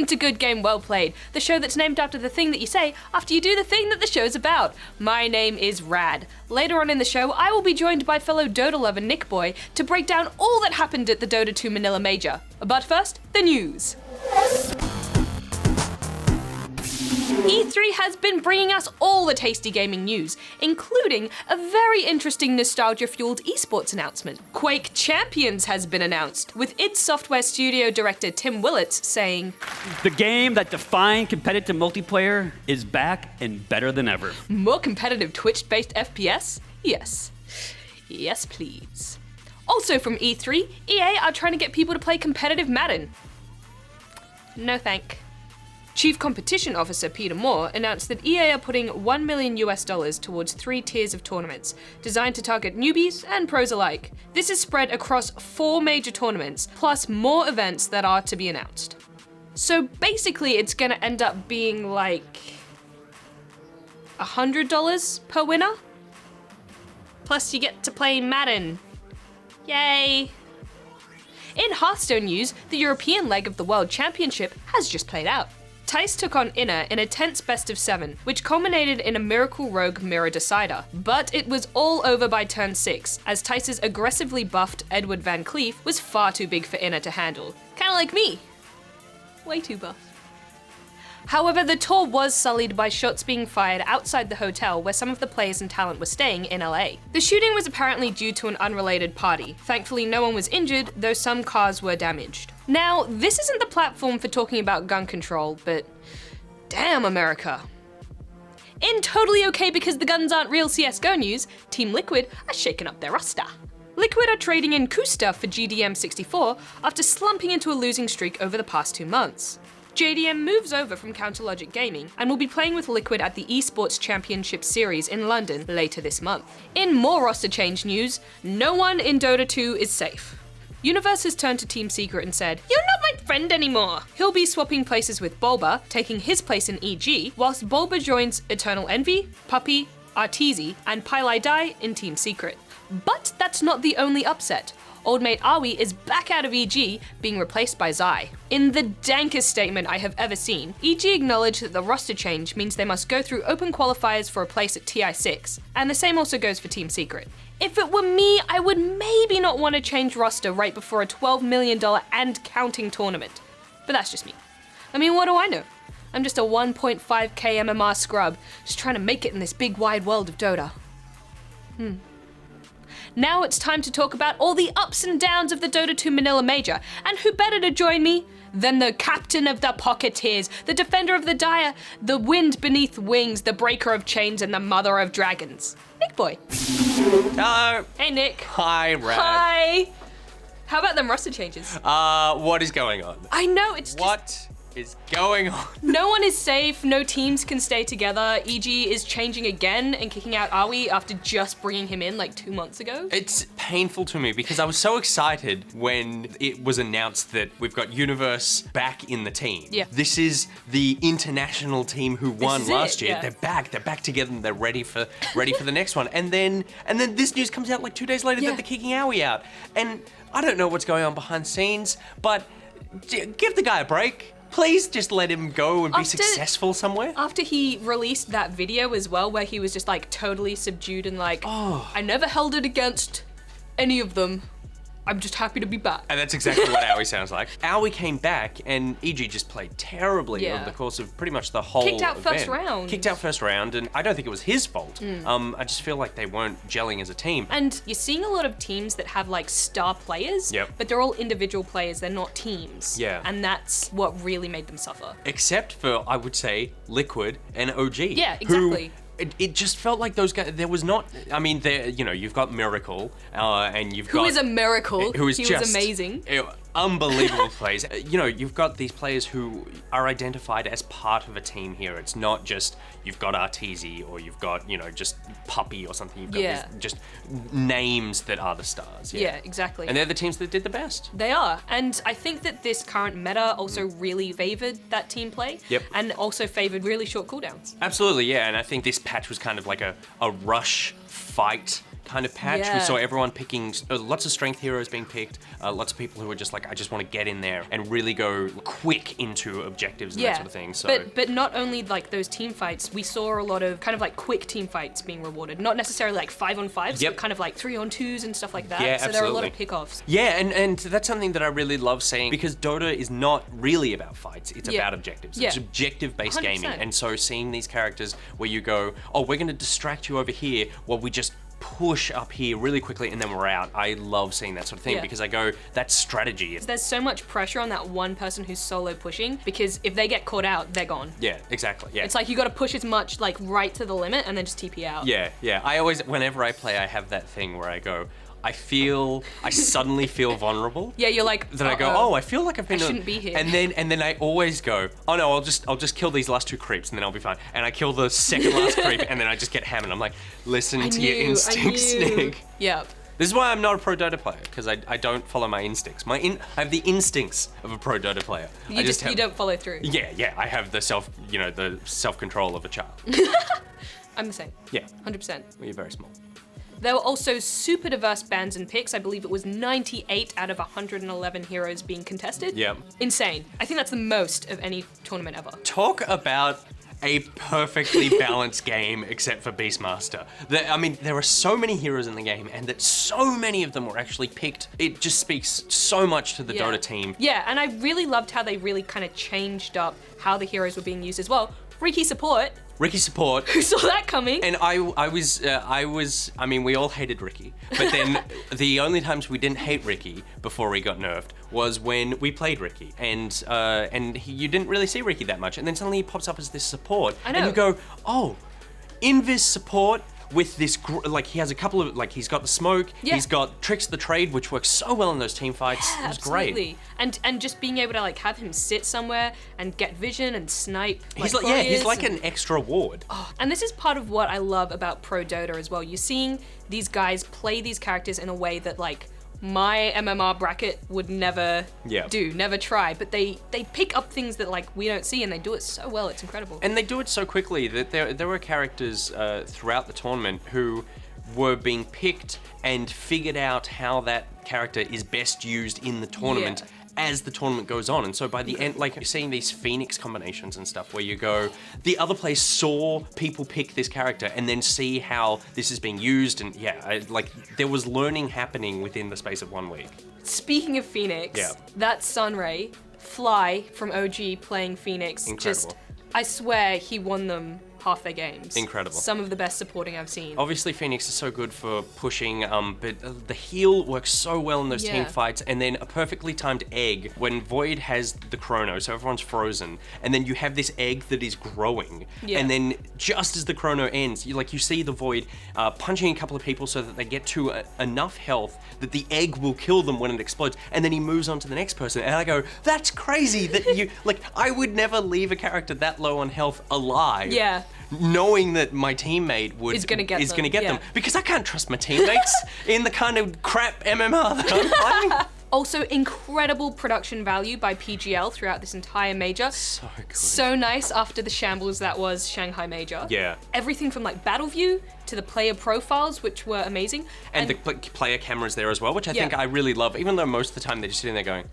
Welcome to Good Game Well Played, the show that's named after the thing that you say after you do the thing that the show's about. My name is Rad. Later on in the show, I will be joined by fellow Dota lover NichBoy to break down all that happened at the Dota 2 Manila Major. But first, the news. E3 has been bringing us all the tasty gaming news, including a very interesting nostalgia-fueled esports announcement. Quake Champions has been announced, with id Software studio director Tim Willits saying, "The game that defined competitive multiplayer is back and better than ever." More competitive Twitch-based FPS? Yes. Yes, please. Also from E3, EA are trying to get people to play competitive Madden. No thank. Chief Competition Officer Peter Moore announced that EA are putting $1 million towards 3 tiers of tournaments, designed to target newbies and pros alike. This is spread across 4 major tournaments, plus more events that are to be announced. So basically it's gonna end up being like $100 per winner? Plus you get to play Madden. Yay! In Hearthstone news, the European leg of the World Championship has just played out. Tice took on Inner in a tense best of 7, which culminated in a Miracle Rogue Mirror Decider. But it was all over by turn 6, as Tice's aggressively buffed Edward Van Cleef was far too big for Inner to handle. Kinda like me. Way too buff. However, the tour was sullied by shots being fired outside the hotel where some of the players and talent were staying in LA. The shooting was apparently due to an unrelated party. Thankfully, no one was injured, though some cars were damaged. Now, this isn't the platform for talking about gun control, but damn America. In Totally Okay Because the Guns Aren't Real CSGO news, Team Liquid are shaking up their roster. Liquid are trading in Kusta for GDM64 after slumping into a losing streak over the past 2 months. JDM moves over from Counterlogic Gaming and will be playing with Liquid at the Esports Championship Series in London later this month. In more roster change news, no one in Dota 2 is safe. Universe has turned to Team Secret and said, "You're not my friend anymore." He'll be swapping places with Bulba, taking his place in EG, whilst Bulba joins Eternal Envy, Puppy, Arteezy, and Pylai Dai in Team Secret. But that's not the only upset. Old mate Awi is back out of EG, being replaced by Zai. In the dankest statement I have ever seen, EG acknowledged that the roster change means they must go through open qualifiers for a place at TI6, and the same also goes for Team Secret. If it were me, I would maybe not want to change roster right before a $12 million and counting tournament. But that's just me. I mean, what do I know? I'm just a 1.5k MMR scrub, just trying to make it in this big wide world of Dota. Now it's time to talk about all the ups and downs of the Dota 2 Manila Major, and who better to join me than the captain of the Pocketeers, the defender of the Dire, the wind beneath wings, the breaker of chains, and the mother of dragons, NichBoy. Hello. Hey Nick. Hi, Rad. Hi. How about them roster changes? What is going on? I know, it's just... What is going on? No one is safe, no teams can stay together. EG is changing again and kicking out Awi after just bringing him in like 2 months ago. It's painful to me because I was so excited when it was announced that we've got Universe back in the team. Yeah. This is the international team who won last year. Yeah. They're back together and they're ready for the next one. And then this news comes out like 2 days later that they're kicking Awi out. And I don't know what's going on behind the scenes, but give the guy a break. Please just let him go and be successful somewhere. After he released that video as well, where he was just like totally subdued and like, I never held it against any of them. I'm just happy to be back. And that's exactly what Aoi sounds like. Aoi came back and EG just played terribly over the course of pretty much the whole Kicked out event. first round, and I don't think it was his fault. I just feel like they weren't gelling as a team. And you're seeing a lot of teams that have like star players, but they're all individual players, they're not teams. Yeah. And that's what really made them suffer. Except for, I would say, Liquid and OG. Yeah, exactly. It just felt like those guys, there was not, I mean, you've got Miracle, and you've got... Who is a miracle. Who is he just... was amazing. Unbelievable players. You've got these players who are identified as part of a team here. It's not just, you've got Arteezy, or you've got, just Puppy or something. You've got these just names that are the stars. Yeah, exactly. And they're the teams that did the best. They are. And I think that this current meta also really favored that team play. Yep. And also favored really short cooldowns. Absolutely, yeah. And I think this patch was kind of like a rush fight kind of patch. Yeah. We saw everyone picking lots of strength heroes being picked, lots of people who were just like, I just want to get in there and really go quick into objectives and that sort of thing. So, but not only like those team fights, we saw a lot of kind of like quick team fights being rewarded. Not necessarily like 5-on-5s, Yep. but kind of like 3-on-2s and stuff like that. Yeah, so there are a lot absolutely. of pick-offs. yeah, and that's something that I really love seeing, because Dota is not really about fights, it's about objectives. Yeah. It's objective-based gaming, 100%. and so seeing these characters where you go, oh, we're going to distract you over here while we just push up here really quickly and then we're out. I love seeing that sort of thing, Yeah. because I go, that's strategy. There's so much pressure on that one person who's solo pushing, because if they get caught out, they're gone. Yeah, exactly. Yeah. It's like you got to push as much like right to the limit and then just TP out. Yeah. I always, whenever I play, I have that thing where I go, I suddenly feel vulnerable. Yeah, you're like, Then I go, oh, I feel like I've been. I shouldn't be here. And then I always go, oh no, I'll just kill these last two creeps and then I'll be fine. And I kill the second last creep and then I just get hammered. I'm like, listen to your instincts, Nick. Yep. This is why I'm not a pro Dota player, because I don't follow my instincts. I have the instincts of a pro Dota player. You don't follow through. Yeah. I have the self control of a child. I'm the same. Yeah. 100%. Well, you're very small. There were also super diverse bans and picks. I believe it was 98 out of 111 heroes being contested. Yeah. Insane. I think that's the most of any tournament ever. Talk about a perfectly balanced game, except for Beastmaster. There are so many heroes in the game, and that so many of them were actually picked. It just speaks so much to the Dota team. Yeah, and I really loved how they really kind of changed up how the heroes were being used as well. Ricky support. Who saw that coming? And we all hated Ricky, but then the only times we didn't hate Ricky before he got nerfed was when we played Ricky, and you didn't really see Ricky that much, and then suddenly he pops up as this support, I know. and you go, oh, Invis support with this, he has a couple of, he's got the smoke, he's got Tricks of the Trade, which works so well in those team fights. Yeah, it was great. absolutely. And just being able to have him sit somewhere and get vision and snipe. He's warriors like and- an extra ward. And this is part of what I love about Pro Dota as well. You're seeing these guys play these characters in a way that my MMR bracket would never do, never try. But they pick up things that we don't see, and they do it so well. It's incredible. And they do it so quickly that there were characters throughout the tournament who were being picked and figured out how that character is best used in the tournament as the tournament goes on. And so by the end, you're seeing these Phoenix combinations and stuff where you go, the other place saw people pick this character and then see how this is being used. And there was learning happening within the space of 1 week. Speaking of Phoenix, that Sunray, Fly from OG playing Phoenix, Incredible. I swear he won them half their games. Incredible. Some of the best supporting I've seen. Obviously, Phoenix is so good for pushing, but the heal works so well in those team fights, and then a perfectly timed egg when Void has the chrono, so everyone's frozen, and then you have this egg that is growing, and then just as the chrono ends, you see the Void punching a couple of people so that they get to enough health that the egg will kill them when it explodes, and then he moves on to the next person, and I go, that's crazy that you, I would never leave a character that low on health alive. Yeah. Knowing that my teammate is gonna get them, because I can't trust my teammates in the kind of crap MMR that I'm playing. Also, incredible production value by PGL throughout this entire major. So good. So nice after the shambles that was Shanghai Major. Yeah. Everything from battle view to the player profiles, which were amazing. And the player cameras there as well, which I think I really love, even though most of the time they're just sitting there going,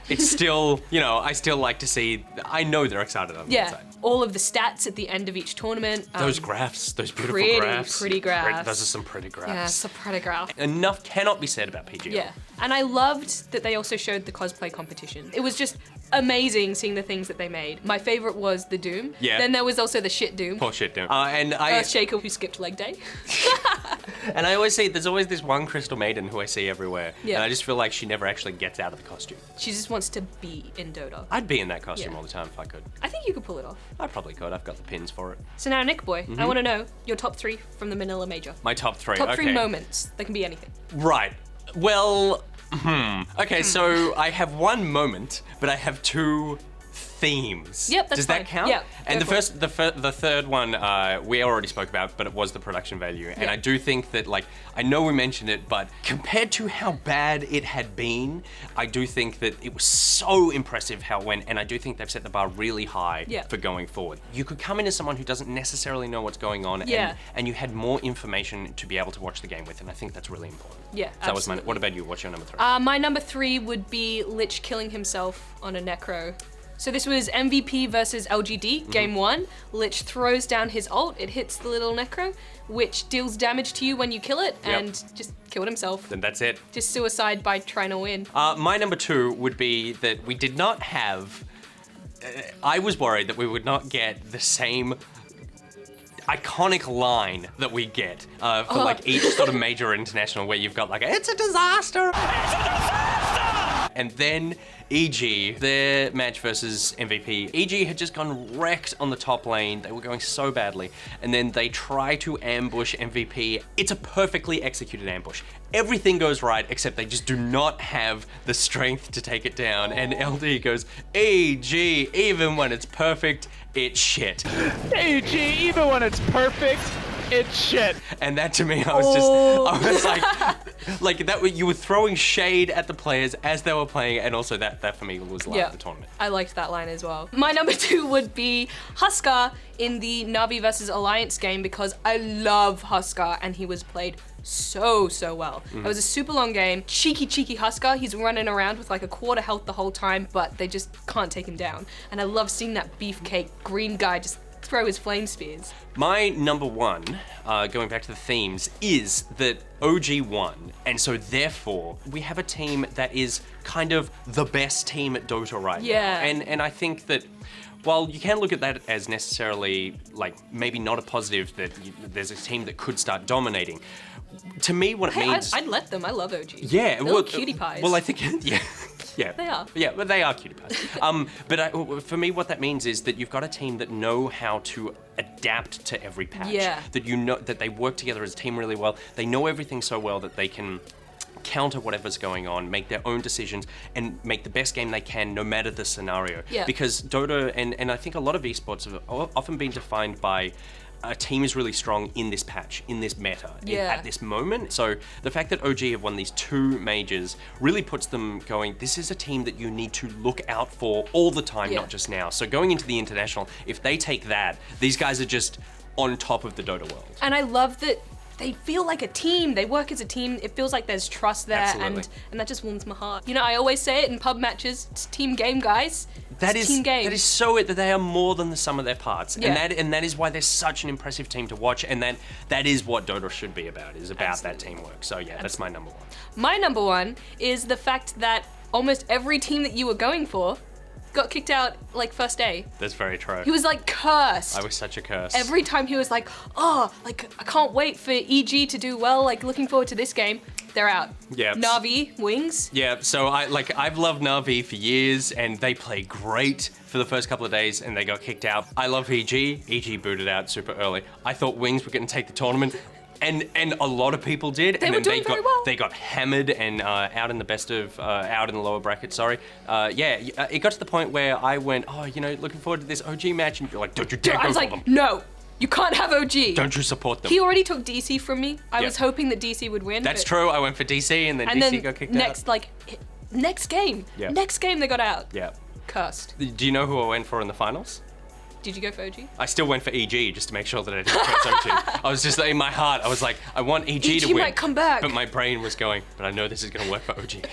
it's still, I still like to see, I know they're excited on the inside. All of the stats at the end of each tournament. Those graphs, those beautiful graphs. Pretty graphs. Those are some pretty graphs. Yeah, it's a pretty graph. Enough cannot be said about PGL. Yeah, and I loved that they also showed the cosplay competition. It was just amazing seeing the things that they made. My favorite was the Doom. Yeah. Then there was also the shit Doom. Poor shit, Doom. Earthshaker who skipped leg day. And I always say, there's always this one Crystal Maiden who I see everywhere. Yeah. And I just feel like she never actually gets out of the costume. She just wants to be in Dota. I'd be in that costume all the time if I could. I think you could pull it off. I probably could. I've got the pins for it. So now, NichBoy, I want to know your top 3 from the Manila Major. My top 3. Top 3 moments. They can be anything. Right. Well, Okay, so I have one moment, but I have 2 themes. Yep, that's Does fine. that count? Yeah, And go the third one we already spoke about, but it was the production value. And Yeah. I do think that, like, I know we mentioned it, but compared to how bad it had been, I do think that it was so impressive how it went, and I do think they've set the bar really high Yeah. for going forward. You could come in as someone who doesn't necessarily know what's going on, Yeah. and you had more information to be able to watch the game with, and I think that's really important. Yeah, So that was absolutely. what about you? What's your number 3? My number 3 would be Lich killing himself on a Necro. So this was MVP versus LGD, game 1. Lich throws down his ult, it hits the little Necro, which deals damage to you when you kill it, Yep. and just killed himself. Then that's it. Just suicide by trying to win. My number 2 would be that we did not have. I was worried that we would not get the same iconic line that we get for like each sort of major international, where you've got like it's a disaster. It's a disaster. And then EG, their match versus MVP. EG had just gone wrecked on the top lane. They were going so badly. And then they try to ambush MVP. It's a perfectly executed ambush. Everything goes right, except they just do not have the strength to take it down. And LD goes, EG, even when it's perfect, it's shit. AG, even when it's perfect, it's shit. And that to me, I was like that. You were throwing shade at the players as they were playing, and also that for me was the line of the tournament. I liked that line as well. My number 2 would be Huskar in the Na'Vi versus Alliance game, because I love Huskar and he was played so well. It was a super long game. Cheeky Huskar. He's running around with like a quarter health the whole time, but they just can't take him down. And I love seeing that beefcake green guy just throw his flame spears. My number 1, going back to the themes, is that OG won, and so therefore we have a team that is kind of the best team at Dota right now. Yeah. And I think that while you can look at that as necessarily like maybe not a positive that there's a team that could start dominating, to me what it means. I'd let them. I love OG. Yeah, Little cutie pies. Well, I think yeah, They are. Yeah, but they are cutie pies. For me, what that means is that you've got a team that know how to adapt to every patch. Yeah. That you know that they work together as a team really well. They know everything so well that they can counter whatever's going on, make their own decisions, and make the best game they can no matter the scenario. Yeah. Because Dota and I think a lot of esports have often been defined by a team is really strong in this patch, in this meta, at this moment. So the fact that OG have won these 2 majors really puts them going, this is a team that you need to look out for all the time, not just now. So going into the international, if they take that, these guys are just on top of the Dota world. And I love that they feel like a team. They work as a team. It feels like there's trust there, Absolutely. and that just warms my heart. You know, I always say it in pub matches, it's a team game, guys. It's a team game. That is so it that they are more than the sum of their parts. Yeah. And that is why they're such an impressive team to watch, and that is what Dota should be about, is about that teamwork. So yeah, that's my number 1. My number 1 is the fact that almost every team that you were going for got kicked out like first day. That's very true. He was like cursed. I was such a curse. Every time he was like, oh, like I can't wait for EG to do well, like looking forward to this game. They're out. Yeah. Na'Vi, Wings. Yeah, so I've loved Na'Vi for years, and they play great for the first couple of days, and they got kicked out. I love EG. EG booted out super early. I thought Wings were going to take the tournament, and a lot of people did. They were doing very well. They got hammered and out in the lower bracket. Sorry. It got to the point where I went, looking forward to this OG match, and you're like, don't you dare I go was for like, them. no, you can't have OG. Don't you support them. He already took DC from me. I Yeah. was hoping that DC would win. That's but- true. I went for DC, and then DC got kicked out. Next game. Yeah. Next game they got out. Yeah. Cursed. Do you know who I went for in the finals? Did you go for OG? I still went for EG just to make sure that I didn't curse OG. I was just in my heart, I was like, I want EG to win. might come back. But my brain was going, but I know this is going to work for OG.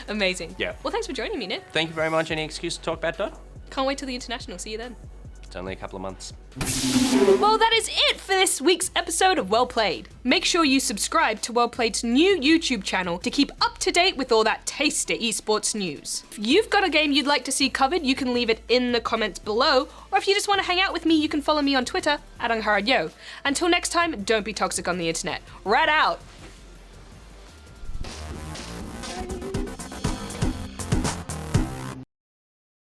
Amazing. Yeah. Well, thanks for joining me, Nick. Thank you very much. Any excuse to talk about Dota? Can't wait till the international. See you then. It's only a couple of months. Well, that is it for this week's episode of Well Played. Make sure you subscribe to Well Played's new YouTube channel to keep up to date with all that tasty esports news. If you've got a game you'd like to see covered, you can leave it in the comments below, or if you just want to hang out with me, you can follow me on Twitter @UngharadYo. Until next time, don't be toxic on the internet. Rad out!